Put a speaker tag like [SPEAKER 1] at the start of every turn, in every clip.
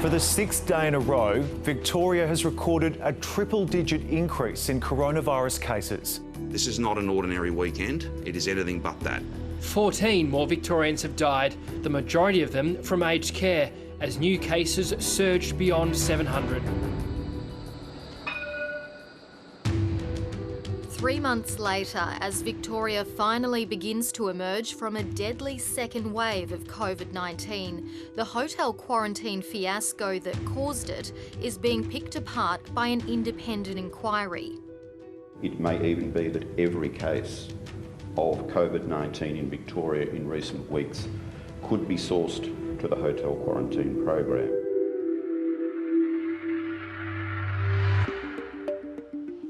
[SPEAKER 1] For the sixth day in a row, Victoria has recorded a triple-digit increase in coronavirus cases.
[SPEAKER 2] This is not an ordinary weekend. It is anything but that.
[SPEAKER 3] 14 more Victorians have died, the majority of them from aged care, as new cases surged beyond 700.
[SPEAKER 4] 3 months later, as Victoria finally begins to emerge from a deadly second wave of COVID-19, the hotel quarantine fiasco that caused it is being picked apart by an independent inquiry.
[SPEAKER 5] It may even be that every case of COVID-19 in Victoria in recent weeks could be sourced to the hotel quarantine program.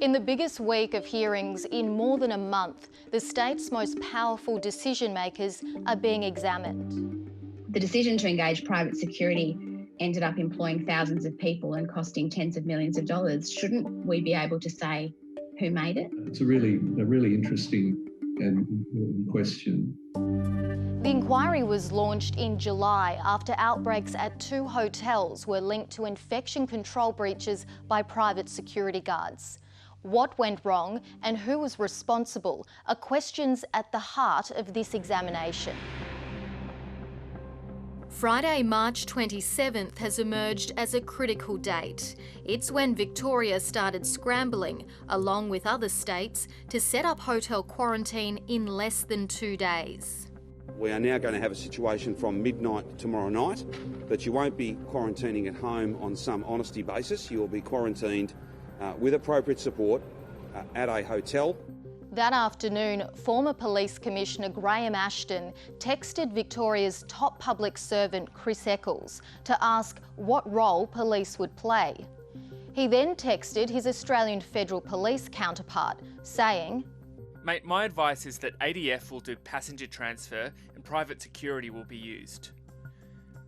[SPEAKER 4] In the biggest week of hearings in more than a month, the state's most powerful decision makers are being examined.
[SPEAKER 6] The decision to engage private security ended up employing thousands of people and costing tens of millions of dollars. Shouldn't we be able to say who made it?
[SPEAKER 7] It's a really interesting and important question.
[SPEAKER 4] The inquiry was launched in July after outbreaks at 2 hotels were linked to infection control breaches by private security guards. What went wrong and who was responsible are questions at the heart of this examination. Friday, March 27th has emerged as a critical date. It's when Victoria started scrambling, along with other states, to set up hotel quarantine in less than 2 days.
[SPEAKER 2] We are now going to have a situation from midnight tomorrow night that you won't be quarantining at home on some honesty basis. You will be quarantined with appropriate support at a hotel.
[SPEAKER 4] That afternoon, former Police Commissioner Graham Ashton texted Victoria's top public servant Chris Eccles to ask what role police would play. He then texted his Australian Federal Police counterpart, saying,
[SPEAKER 8] "Mate, my advice is that ADF will do passenger transfer and private security will be used.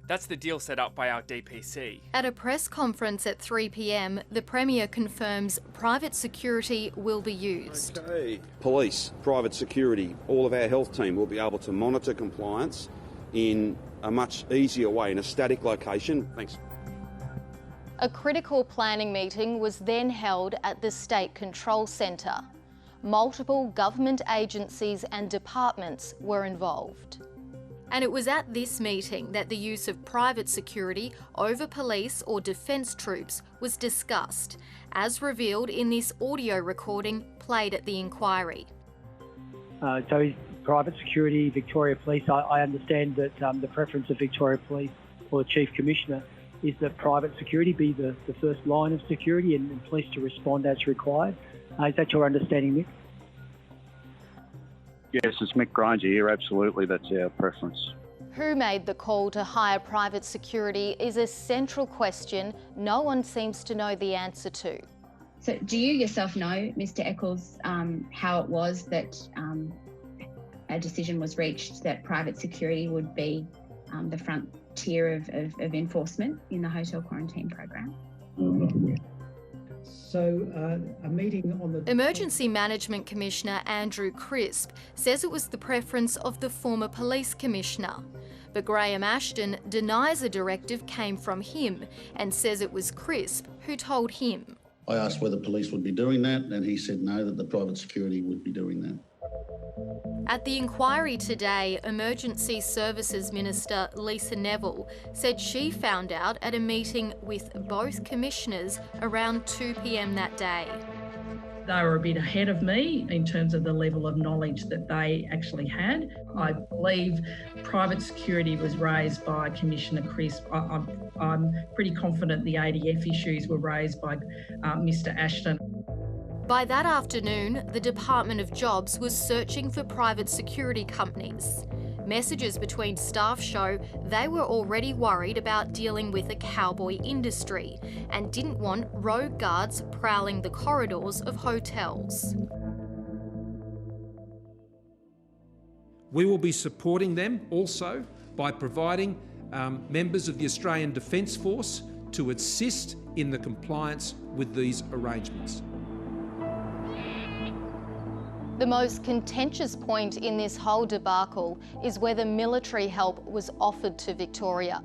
[SPEAKER 8] That's the deal set up by our DPC."
[SPEAKER 4] At a press conference at 3 p.m, the Premier confirms private security will be used.
[SPEAKER 2] Okay. Police, private security, all of our health team will be able to monitor compliance in a much easier way in a static location. Thanks.
[SPEAKER 4] A critical planning meeting was then held at the State Control Centre. Multiple government agencies and departments were involved. And it was at this meeting that the use of private security over police or defence troops was discussed, as revealed in this audio recording played at the inquiry.
[SPEAKER 9] So is private security, Victoria Police, I understand that the preference of Victoria Police or the Chief Commissioner is that private security be the first line of security and police to respond as required. Is that your understanding, Mick?
[SPEAKER 10] Yes, it's Mick Granger here. Absolutely, that's our preference.
[SPEAKER 4] Who made the call to hire private security is a central question no one seems to know the answer to.
[SPEAKER 6] So do you yourself know, Mr Eccles, how it was that a decision was reached that private security would be the front tier of enforcement in the hotel quarantine program?
[SPEAKER 7] I'm not aware.
[SPEAKER 11] So a meeting on the...
[SPEAKER 4] Emergency Management Commissioner Andrew Crisp says it was the preference of the former Police Commissioner. But Graham Ashton denies a directive came from him and says it was Crisp who told him.
[SPEAKER 12] I asked whether police would be doing that and he said no, that the private security would be doing that.
[SPEAKER 4] At the inquiry today, Emergency Services Minister Lisa Neville said she found out at a meeting with both commissioners around 2 p.m. that day.
[SPEAKER 13] They were a bit ahead of me in terms of the level of knowledge that they actually had. I believe private security was raised by Commissioner Crisp. I'm pretty confident the ADF issues were raised by Mr Ashton.
[SPEAKER 4] By that afternoon, the Department of Jobs was searching for private security companies. Messages between staff show they were already worried about dealing with a cowboy industry and didn't want rogue guards prowling the corridors of hotels.
[SPEAKER 14] We will be supporting them also by providing members of the Australian Defence Force to assist in the compliance with these arrangements.
[SPEAKER 4] The most contentious point in this whole debacle is whether military help was offered to Victoria.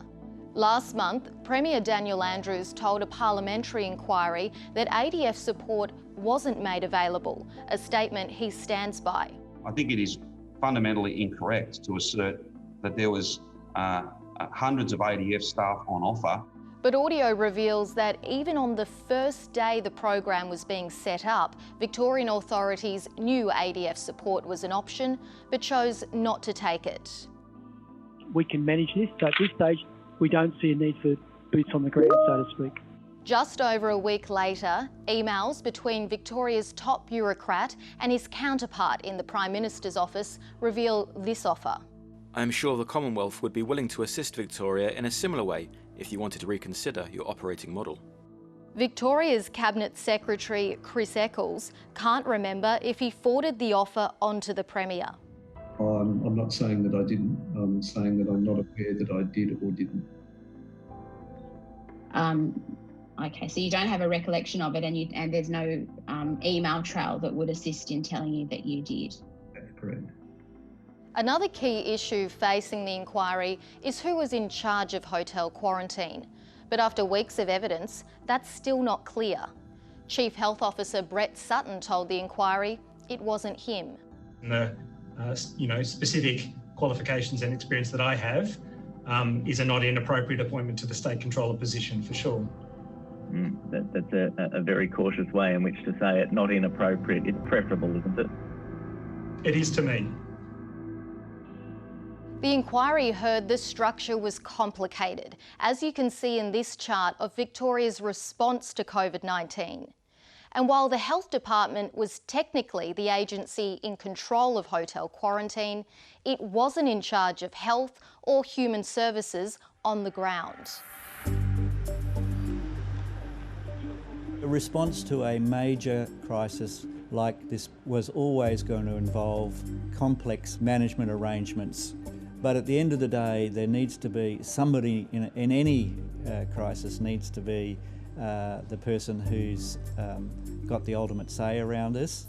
[SPEAKER 4] Last month, Premier Daniel Andrews told a parliamentary inquiry that ADF support wasn't made available, a statement he stands by.
[SPEAKER 2] I think it is fundamentally incorrect to assert that there was hundreds of ADF staff on offer.
[SPEAKER 4] But audio reveals that even on the first day the program was being set up, Victorian authorities knew ADF support was an option, but chose not to take it.
[SPEAKER 9] We can manage this, so at this stage, we don't see a need for boots on the ground, so to speak.
[SPEAKER 4] Just over a week later, emails between Victoria's top bureaucrat and his counterpart in the Prime Minister's office reveal this offer.
[SPEAKER 15] I am sure the Commonwealth would be willing to assist Victoria in a similar way if you wanted to reconsider your operating model.
[SPEAKER 4] Victoria's Cabinet Secretary Chris Eccles can't remember if he forwarded the offer onto the Premier.
[SPEAKER 7] I'm not saying that I didn't. I'm saying that I'm not aware that I did or didn't.
[SPEAKER 6] Okay, so you don't have a recollection of it, and there's no email trail that would assist in telling you that you did.
[SPEAKER 7] That's correct.
[SPEAKER 4] Another key issue facing the inquiry is who was in charge of hotel quarantine. But after weeks of evidence, that's still not clear. Chief Health Officer Brett Sutton told the inquiry it wasn't him.
[SPEAKER 16] The specific qualifications and experience that I have is a not inappropriate appointment to the state controller position for sure.
[SPEAKER 17] That's a very cautious way in which to say it. Not inappropriate. It's preferable, isn't it?
[SPEAKER 16] It is to me.
[SPEAKER 4] The inquiry heard the structure was complicated, as you can see in this chart of Victoria's response to COVID-19. And while the Health Department was technically the agency in control of hotel quarantine, it wasn't in charge of health or human services on the ground.
[SPEAKER 18] A response to a major crisis like this was always going to involve complex management arrangements. But at the end of the day, there needs to be somebody in any crisis needs to be the person who's got the ultimate say around this.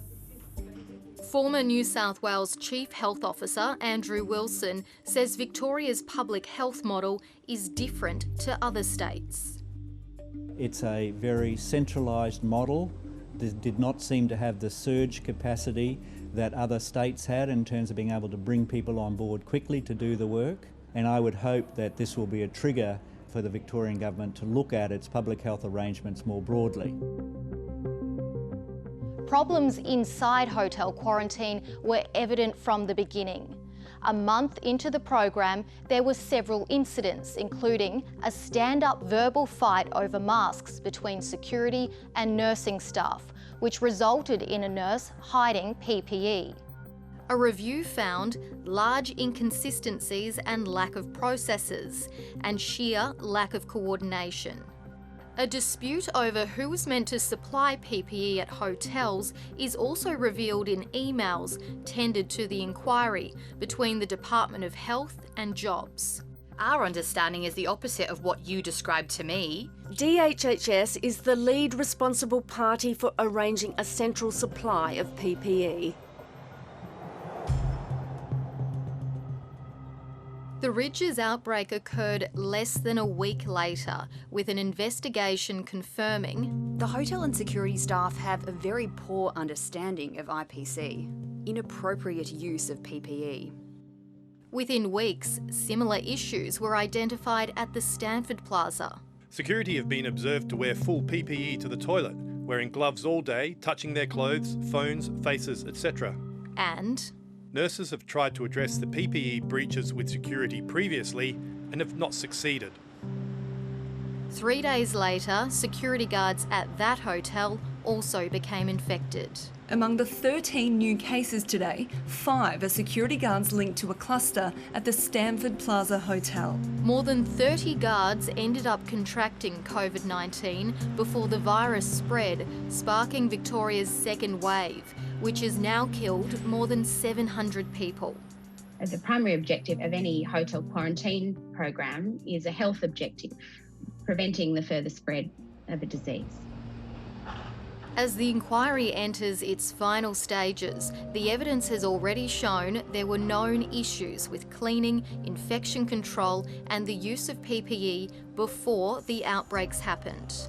[SPEAKER 4] Former New South Wales Chief Health Officer Andrew Wilson says Victoria's public health model is different to other states.
[SPEAKER 18] It's a very centralised model. This did not seem to have the surge capacity that other states had in terms of being able to bring people on board quickly to do the work. And I would hope that this will be a trigger for the Victorian Government to look at its public health arrangements more broadly.
[SPEAKER 4] Problems inside hotel quarantine were evident from the beginning. A month into the program, there were several incidents, including a stand-up verbal fight over masks between security and nursing staff, which resulted in a nurse hiding PPE. A review found large inconsistencies and lack of processes, and sheer lack of coordination. A dispute over who was meant to supply PPE at hotels is also revealed in emails tendered to the inquiry between the Department of Health and Jobs.
[SPEAKER 19] Our understanding is the opposite of what you described to me.
[SPEAKER 20] DHHS is the lead responsible party for arranging a central supply of PPE.
[SPEAKER 4] The Ridges outbreak occurred less than a week later, with an investigation confirming
[SPEAKER 19] the hotel and security staff have a very poor understanding of IPC, inappropriate use of PPE.
[SPEAKER 4] Within weeks, similar issues were identified at the Stanford Plaza.
[SPEAKER 21] Security have been observed to wear full PPE to the toilet, wearing gloves all day, touching their clothes, phones, faces, etc.
[SPEAKER 4] And
[SPEAKER 21] nurses have tried to address the PPE breaches with security previously and have not succeeded.
[SPEAKER 4] 3 days later, security guards at that hotel also became infected.
[SPEAKER 22] Among the 13 new cases today, 5 are security guards linked to a cluster at the Stanford Plaza Hotel.
[SPEAKER 4] More than 30 guards ended up contracting COVID-19 before the virus spread, sparking Victoria's second wave, which has now killed more than 700 people.
[SPEAKER 6] The primary objective of any hotel quarantine program is a health objective, preventing the further spread of a disease.
[SPEAKER 4] As the inquiry enters its final stages, the evidence has already shown there were known issues with cleaning, infection control and the use of PPE before the outbreaks happened.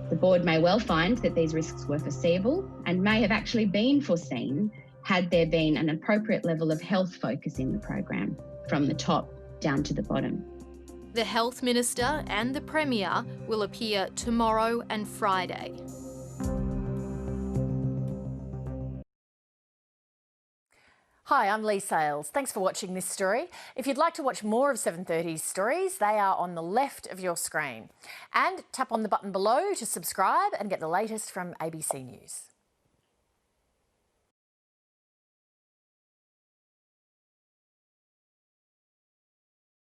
[SPEAKER 6] The board may well find that these risks were foreseeable and may have actually been foreseen had there been an appropriate level of health focus in the program, from the top down to the bottom.
[SPEAKER 4] The Health Minister and the Premier will appear tomorrow and Friday.
[SPEAKER 1] Hi, I'm Lee Sales. Thanks for watching this story. If you'd like to watch more of 7:30's stories, they are on the left of your screen. And tap on the button below to subscribe and get the latest from ABC News.